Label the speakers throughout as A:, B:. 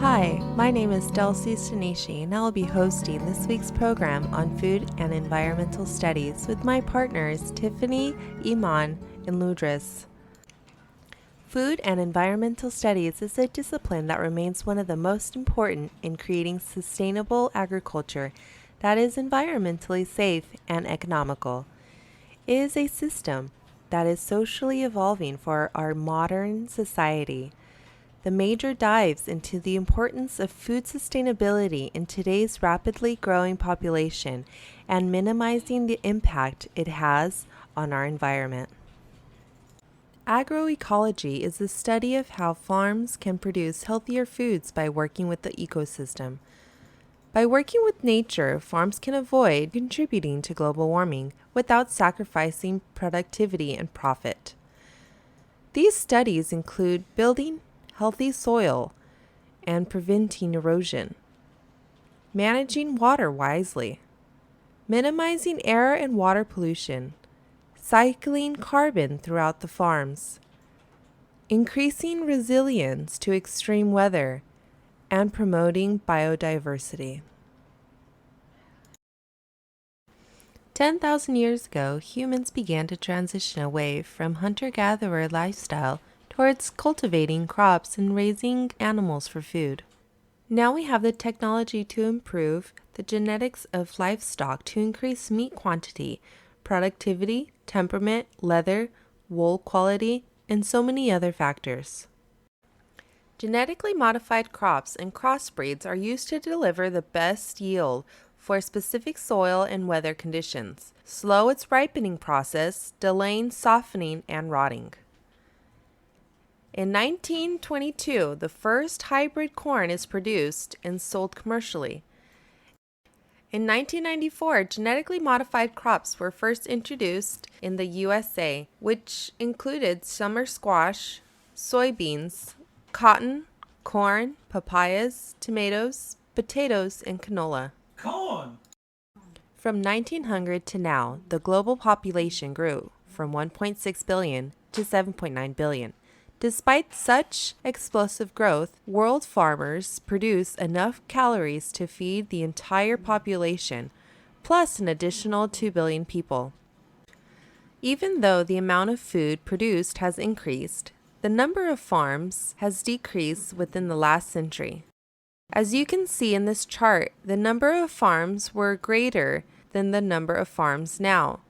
A: Hi, my name is Delci Stanisci, and I will be hosting this week's program on food and environmental studies with my partners Tiffany, Eman, and Lourdes. Food and environmental studies is a discipline that remains one of the most important in creating sustainable agriculture that is environmentally safe and economical. It is a system that is socially evolving for our modern society. The major dives into the importance of food sustainability in today's rapidly growing population and minimizing the impact it has on our environment. Agroecology is the study of how farms can produce healthier foods by working with the ecosystem. By working with nature, farms can avoid contributing to global warming without sacrificing productivity and profit. These studies include building healthy soil and preventing erosion, managing water wisely, minimizing air and water pollution, cycling carbon throughout the farms, increasing resilience to extreme weather, and promoting biodiversity. 10,000 years ago, humans began to transition away from hunter-gatherer lifestyle towards cultivating crops and raising animals for food. Now we have the technology to improve the genetics of livestock to increase meat quantity, productivity, temperament, leather, wool quality, and so many other factors. Genetically modified crops and crossbreeds are used to deliver the best yield for specific soil and weather conditions, slow its ripening process, delaying softening and rotting. In 1922, the first hybrid corn is produced and sold commercially. In 1994, genetically modified crops were first introduced in the USA, which included summer squash, soybeans, cotton, corn, papayas, tomatoes, potatoes, and canola.
B: Corn!
A: From 1900 to now, the global population grew from 1.6 billion to 7.9 billion. Despite such explosive growth, world farmers produce enough calories to feed the entire population, plus an additional 2 billion people. Even though the amount of food produced has increased, the number of farms has decreased within the last century. As you can see in this chart, the number of farms were greater than the number of farms now.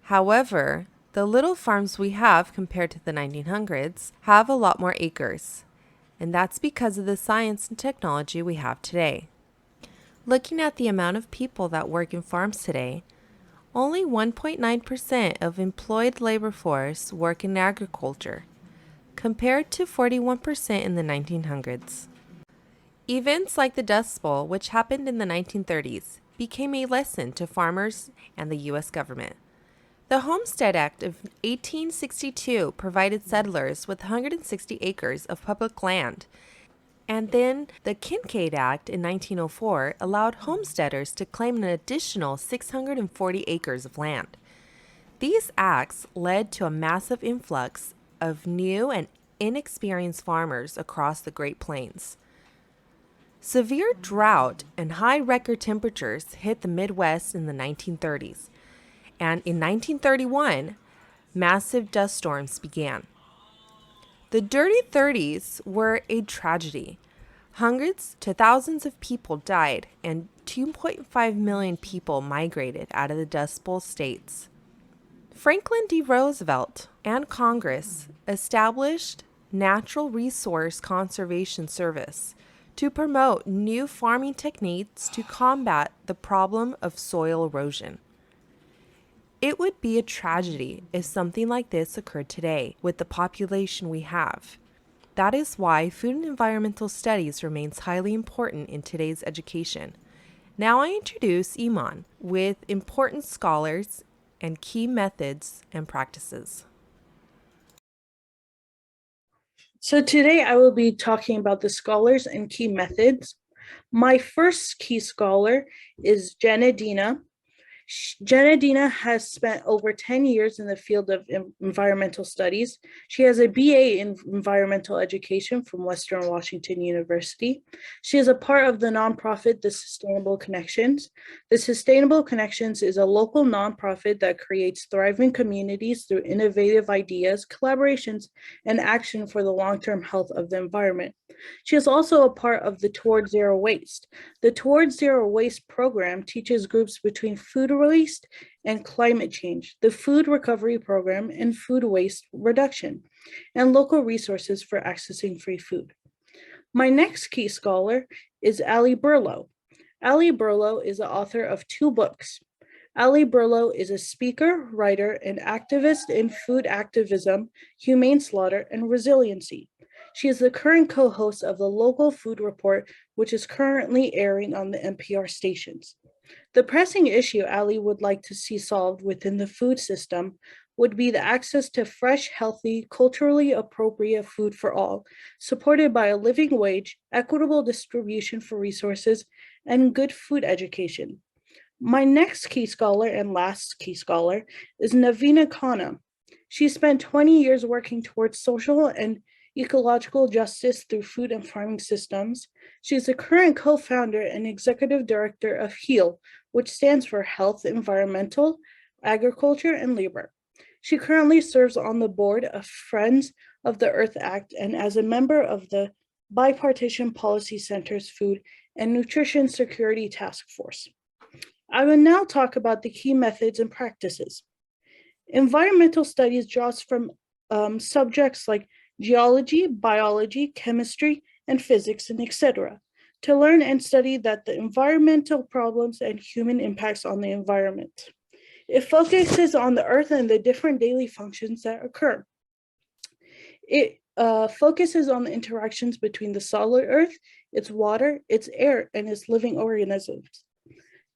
A: However, the little farms we have compared to the 1900s have a lot more acres, and that's because of the science and technology we have today. Looking at the amount of people that work in farms today, only 1.9% of employed labor force work in agriculture, compared to 41% in the 1900s. Events like the Dust Bowl, which happened in the 1930s, became a lesson to farmers and the U.S. government. The Homestead Act of 1862 provided settlers with 160 acres of public land, and then the Kincaid Act in 1904 allowed homesteaders to claim an additional 640 acres of land. These acts led to a massive influx of new and inexperienced farmers across the Great Plains. Severe drought and high record temperatures hit the Midwest in the 1930s. And in 1931, massive dust storms began. The Dirty 30s were a tragedy. Hundreds to thousands of people died, and 2.5 million people migrated out of the Dust Bowl states. Franklin D. Roosevelt and Congress established Natural Resource Conservation Service to promote new farming techniques to combat the problem of soil erosion. It would be a tragedy if something like this occurred today with the population we have. That is why food and environmental studies remains highly important in today's education. Now I introduce Eman with important scholars and key methods and practices.
C: So today I will be talking about the scholars and key methods. My first key scholar is Jenna Dina. Janadina has spent over 10 years in the field of environmental studies. She has a BA in environmental education from Western Washington University. She is a part of the nonprofit, The Sustainable Connections. The Sustainable Connections is a local nonprofit that creates thriving communities through innovative ideas, collaborations, and action for the long-term health of the environment. She is also a part of the Towards Zero Waste. The Towards Zero Waste program teaches groups between food waste and climate change, the food recovery program, and food waste reduction, and local resources for accessing free food. My next key scholar is Ali Burlow. Ali Burlow is the author of 2 books. Ali Burlow is a speaker, writer, and activist in food activism, humane slaughter, and resiliency. She is the current co-host of the Local Food Report, which is currently airing on the NPR stations. The pressing issue Ali would like to see solved within the food system would be the access to fresh, healthy, culturally appropriate food for all, supported by a living wage, equitable distribution for resources, and good food education. My next key scholar and last key scholar is Navina Khanna. She spent 20 years working towards social and ecological justice through food and farming systems. She is the current co-founder and executive director of HEAL, which stands for Health, Environmental, Agriculture, and Labor. She currently serves on the board of Friends of the Earth Act and as a member of the Bipartisan Policy Center's Food and Nutrition Security Task Force. I will now talk about the key methods and practices. Environmental studies draws from subjects like geology, biology, chemistry, and physics, and etc., to learn and study that the environmental problems and human impacts on the environment. It focuses on the earth and the different daily functions that occur. It focuses on the interactions between the solid earth, its water, its air, and its living organisms.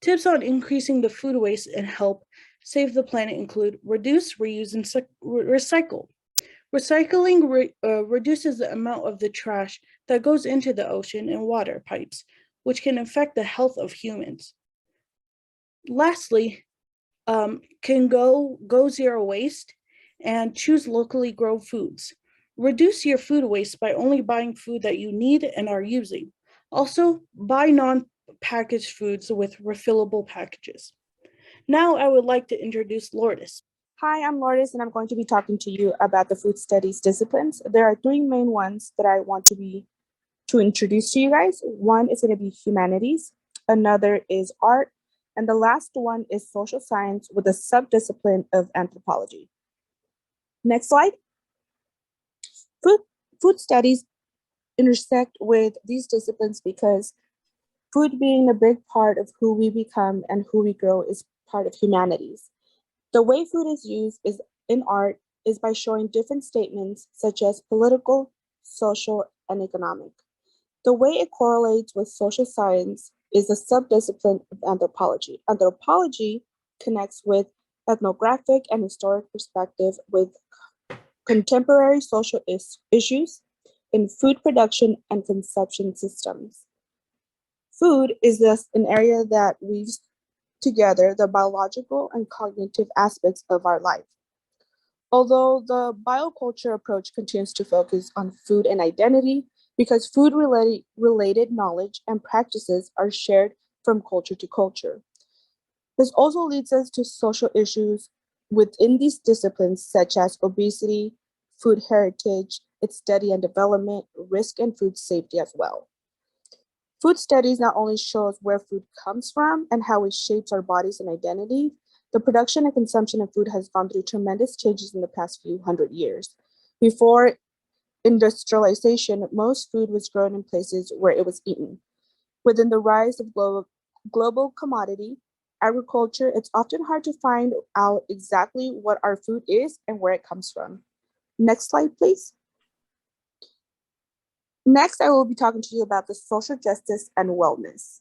C: Tips on increasing the food waste and help save the planet include reduce, reuse, and recycle. Recycling reduces the amount of the trash that goes into the ocean and water pipes, which can affect the health of humans. Lastly, can go zero waste and choose locally grown foods. Reduce your food waste by only buying food that you need and are using. Also, buy non-packaged foods with refillable packages. Now I would like to introduce Lourdes.
B: Hi, I'm Lourdes, and I'm going to be talking to you about the food studies disciplines. There are 3 main ones that I want to introduce to you guys. One is going to be humanities, another is art, and the last one is social science with a subdiscipline of anthropology. Next slide. Food studies intersect with these disciplines because food being a big part of who we become and who we grow is part of humanities. The way food is used in art is by showing different statements such as political, social, and economic. The way it correlates with social science is a subdiscipline of anthropology. Anthropology connects with ethnographic and historic perspective with contemporary social issues in food production and consumption systems. Food is thus an area that weaves together the biological and cognitive aspects of our life. Although the bioculture approach continues to focus on food and identity because food-related knowledge and practices are shared from culture to culture. This also leads us to social issues within these disciplines such as obesity, food heritage, its study and development, risk and food safety as well. Food studies not only shows where food comes from and how it shapes our bodies and identity, the production and consumption of food has gone through tremendous changes in the past few hundred years. Before industrialization, most food was grown in places where it was eaten. Within the rise of global commodity agriculture, it's often hard to find out exactly what our food is and where it comes from. Next slide, please. Next, I will be talking to you about the social justice and wellness.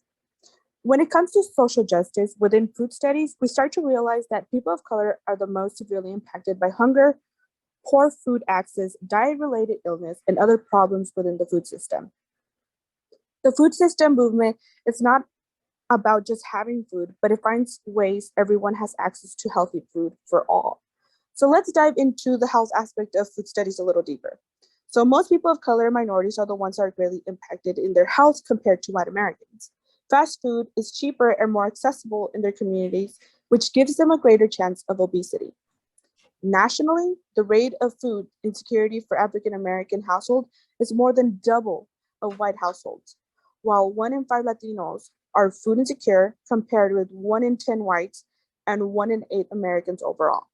B: When it comes to social justice within food studies, we start to realize that people of color are the most severely impacted by hunger, poor food access, diet-related illness, and other problems within the food system. The food system movement is not about just having food, but it finds ways everyone has access to healthy food for all. So let's dive into the health aspect of food studies a little deeper. So most people of color and minorities are the ones that are greatly impacted in their health compared to white Americans. Fast food is cheaper and more accessible in their communities, which gives them a greater chance of obesity. Nationally, the rate of food insecurity for African American households is more than double of white households, while 1 in 5 Latinos are food insecure compared with 1 in 10 whites and 1 in 8 Americans overall.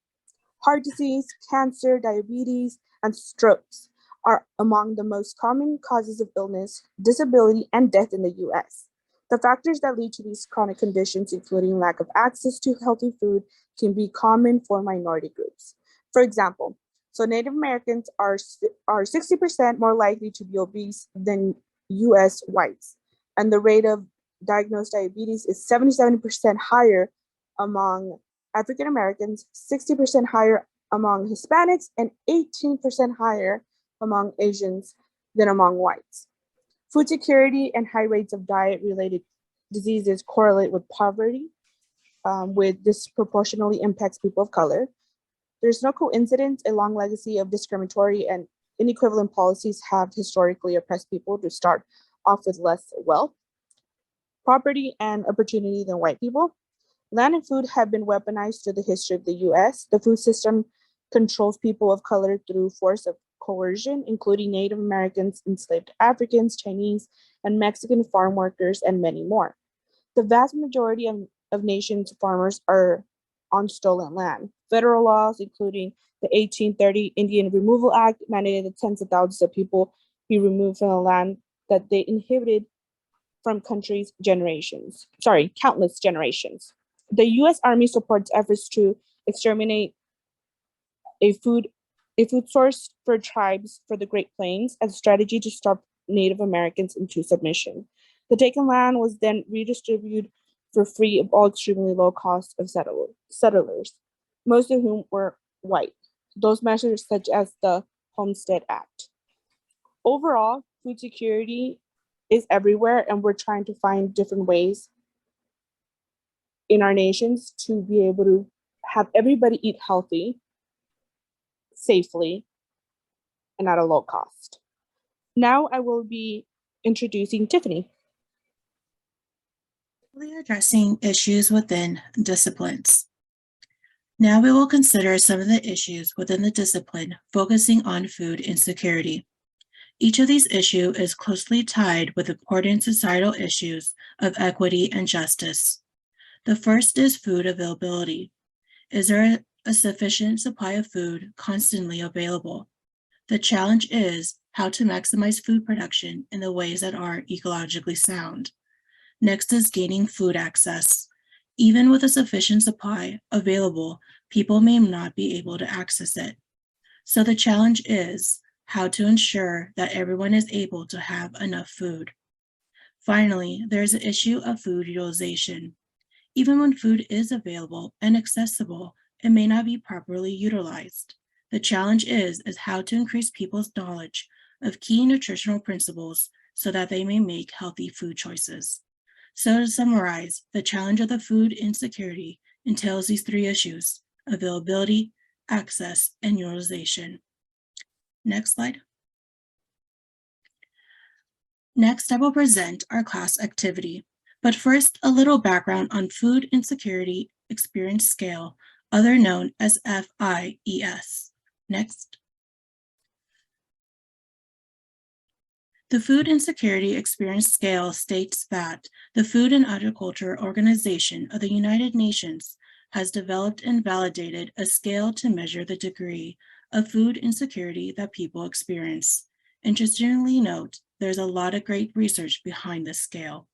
B: Heart disease, cancer, diabetes, and strokes are among the most common causes of illness, disability, and death in the US. The factors that lead to these chronic conditions, including lack of access to healthy food, can be common for minority groups. For example, so Native Americans are 60% more likely to be obese than US whites, and the rate of diagnosed diabetes is 77% higher among African Americans, 60% higher among Hispanics, and 18% higher among Asians than among whites. Food security and high rates of diet-related diseases correlate with poverty, which disproportionately impacts people of color. There's no coincidence a long legacy of discriminatory and inequivalent policies have historically oppressed people to start off with less wealth, property, and opportunity than white people. Land and food have been weaponized through the history of the US. The food system controls people of color through force of coercion, including Native Americans, enslaved Africans, Chinese, and Mexican farm workers, and many more. The vast majority of nations' farmers are on stolen land. Federal laws, including the 1830 Indian Removal Act, mandated that tens of thousands of people be removed from the land that they inhabited from countless generations. The US Army supports efforts to exterminate a food source for tribes for the Great Plains as a strategy to stop Native Americans into submission. The taken land was then redistributed for free of all extremely low cost of settlers, most of whom were white. Those measures such as the Homestead Act. Overall, food security is everywhere, and we're trying to find different ways in our nations to be able to have everybody eat healthy, safely, and at a low cost. Now I will be introducing Tiffany.
D: Addressing issues within disciplines. Now we will consider some of the issues within the discipline focusing on food insecurity. Each of these issues is closely tied with important societal issues of equity and justice. The first is food availability. Is there a sufficient supply of food constantly available? The challenge is how to maximize food production in the ways that are ecologically sound. Next is gaining food access. Even with a sufficient supply available, people may not be able to access it. So the challenge is how to ensure that everyone is able to have enough food. Finally, there's an issue of food utilization. Even when food is available and accessible, it may not be properly utilized. The challenge is how to increase people's knowledge of key nutritional principles so that they may make healthy food choices. So to summarize, the challenge of the food insecurity entails these three issues: availability, access, and utilization. Next slide. Next, I will present our class activity. But first, a little background on Food Insecurity Experience Scale, other known as FIES. Next. The Food Insecurity Experience Scale states that the Food and Agriculture Organization of the United Nations has developed and validated a scale to measure the degree of food insecurity that people experience. Interestingly note, there's a lot of great research behind this scale.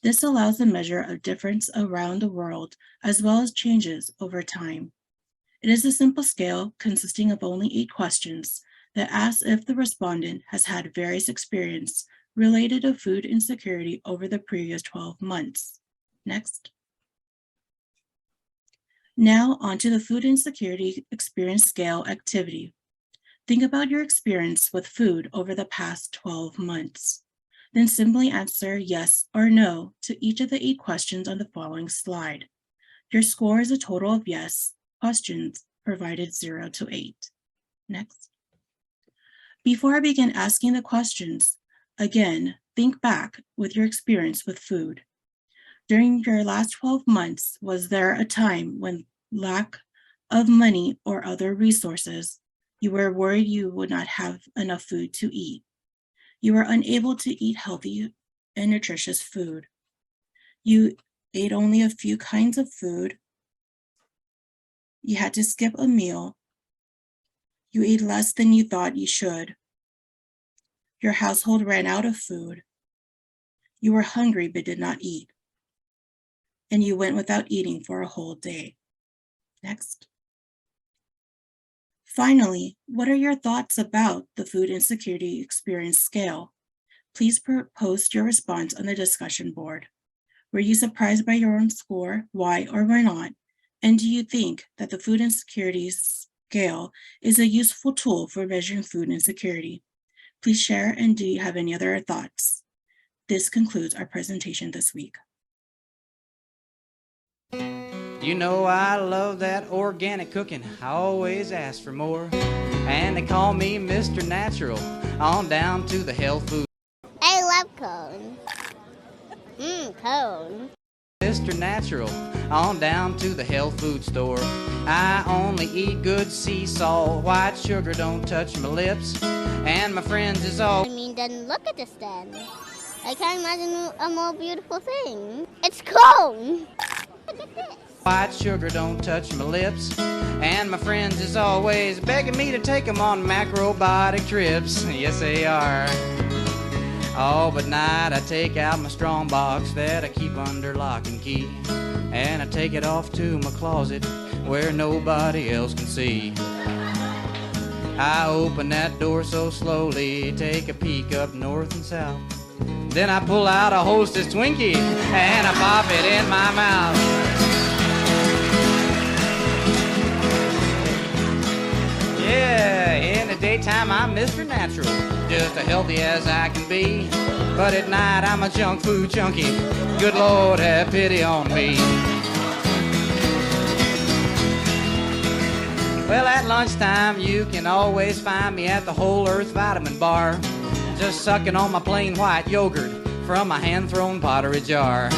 D: This allows a measure of difference around the world as well as changes over time. It is a simple scale consisting of only 8 questions that asks if the respondent has had various experience related to food insecurity over the previous 12 months. Next. Now onto the Food Insecurity Experience Scale activity. Think about your experience with food over the past 12 months. Then simply answer yes or no to each of the 8 questions on the following slide. Your score is a total of yes questions provided 0 to 8. Next. Before I begin asking the questions, again, think back with your experience with food. During your last 12 months, was there a time when lack of money or other resources, you were worried you would not have enough food to eat? You were unable to eat healthy and nutritious food. You ate only a few kinds of food. You had to skip a meal. You ate less than you thought you should. Your household ran out of food. You were hungry but did not eat. And you went without eating for a whole day. Next. Finally, what are your thoughts about the food insecurity experience scale? Please post your response on the discussion board. Were you surprised by your own score? Why or why not? And do you think that the food insecurity scale is a useful tool for measuring food insecurity? Please share, and do you have any other thoughts? This concludes our presentation this week.
E: You know I love that organic cooking. I always ask for more. And they call me Mr. Natural, on down to the health food.
F: I love cone. Cone.
E: Mr. Natural, on down to the health food store. I only eat good sea salt. White sugar don't touch my lips. And my friends is all...
F: Then look at this then. I can't imagine a more beautiful thing. It's cone. Look at this.
E: White sugar don't touch my lips. And my friends is always begging me to take them on macrobiotic trips. Yes, they are. Oh, but night I take out my strong box that I keep under lock and key. And I take it off to my closet where nobody else can see. I open that door so slowly, take a peek up north and south. Then I pull out a Hostess Twinkie and I pop it in my mouth. Yeah, in the daytime I'm Mr. Natural, just as healthy as I can be. But at night I'm a junk food junkie. Good Lord, have pity on me. Well, at lunchtime you can always find me at the Whole Earth Vitamin Bar, just sucking on my plain white yogurt from my hand-thrown pottery jar.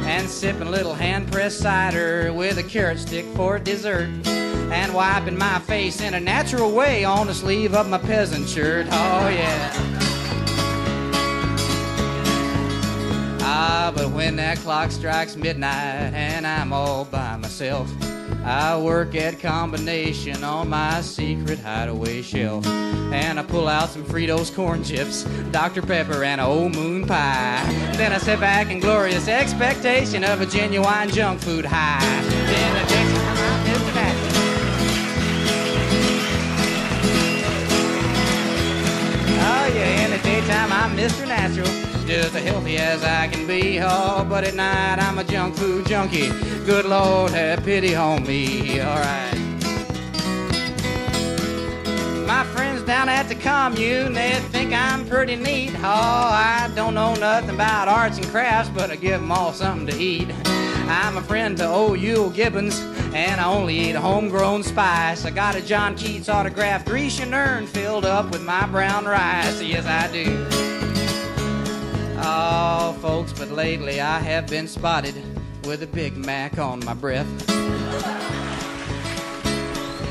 E: And sipping a little hand-pressed cider with a carrot stick for dessert. And wiping my face in a natural way on the sleeve of my peasant shirt. Oh yeah. Ah, but when that clock strikes midnight and I'm all by myself, I work at combination on my secret hideaway shelf. And I pull out some Fritos corn chips, Dr. Pepper, and a old moon pie. Then I sit back in glorious expectation of a genuine junk food high. Then I take some Mr. Natural. Oh yeah, in the daytime I'm Mr. Natural, just as healthy as I can be. Oh, but at night I'm a junk food junkie. Good Lord, have pity on me. Alright. My friends down at the commune, they think I'm pretty neat. Oh, I don't know nothing about arts and crafts, but I give them all something to eat. I'm a friend to old Yule Gibbons, and I only eat homegrown spice. I got a John Keats autographed Grecian urn filled up with my brown rice. Yes, I do. Oh, folks, but lately I have been spotted with a Big Mac on my breath,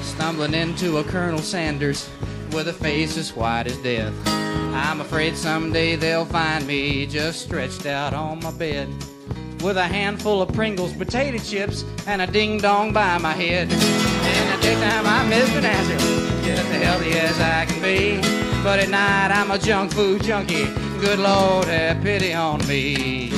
E: stumbling into a Colonel Sanders with a face as white as death. I'm afraid someday they'll find me just stretched out on my bed with a handful of Pringles potato chips and a ding-dong by my head. In the daytime I'm Mr. Natural, just as healthy as I can be. But at night I'm a junk food junkie. Good Lord, have pity on me.